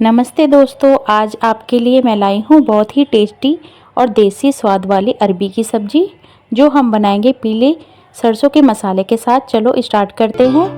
नमस्ते दोस्तों, आज आपके लिए मैं लाई हूँ बहुत ही टेस्टी और देसी स्वाद वाली अरबी की सब्जी, जो हम बनाएंगे पीले सरसों के मसाले के साथ। चलो स्टार्ट करते हैं।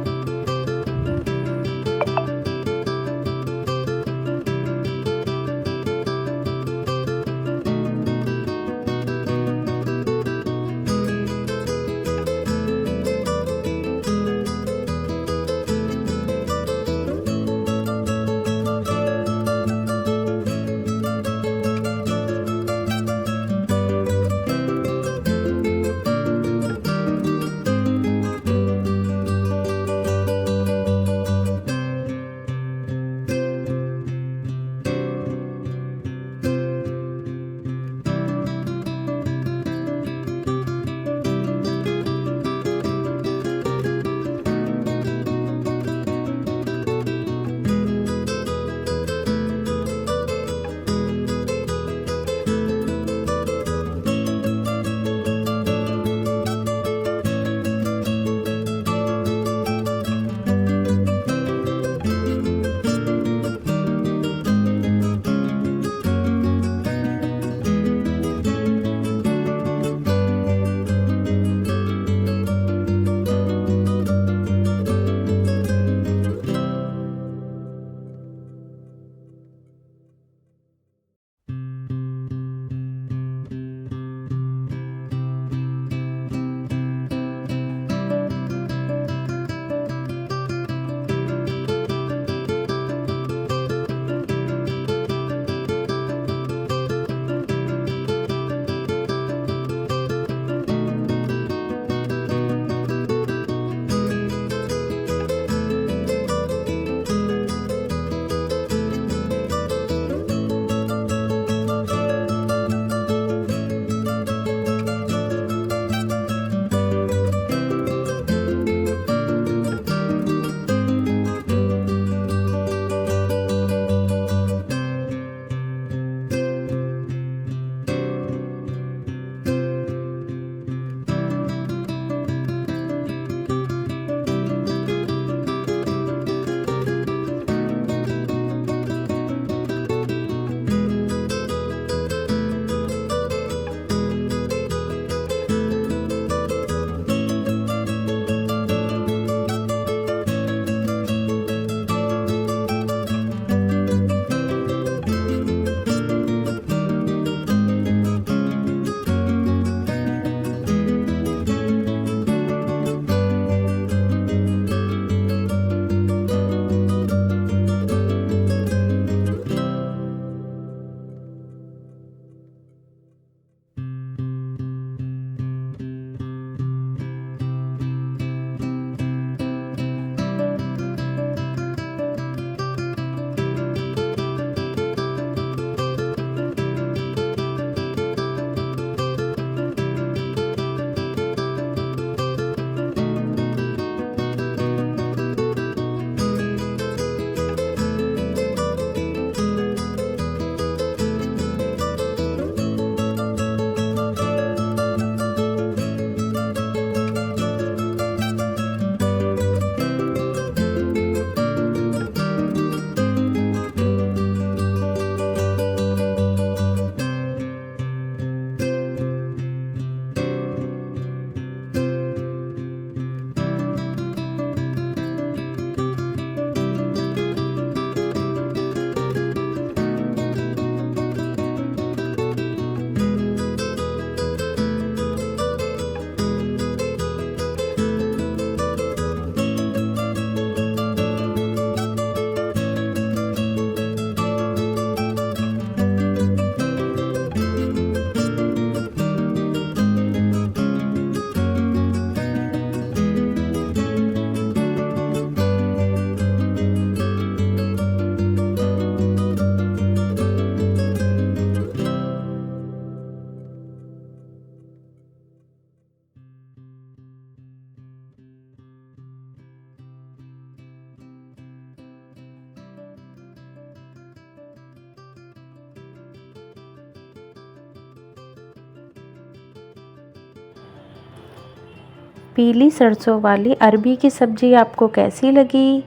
पीली सरसों वाली अरबी की सब्ज़ी आपको कैसी लगी?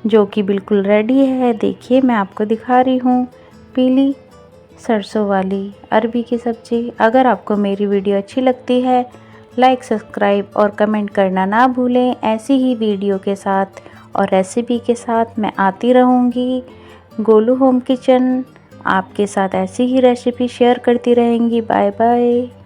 जो कि बिल्कुल रेडी है। देखिए मैं आपको दिखा रही हूँ पीली सरसों वाली अरबी की सब्जी। अगर आपको मेरी वीडियो अच्छी लगती है लाइक, सब्सक्राइब और कमेंट करना ना भूलें। ऐसी ही वीडियो के साथ और रेसिपी के साथ मैं आती रहूँगी। गोलू होम किचन आपके साथ ऐसी ही रेसिपी शेयर करती रहेंगी। Bye bye.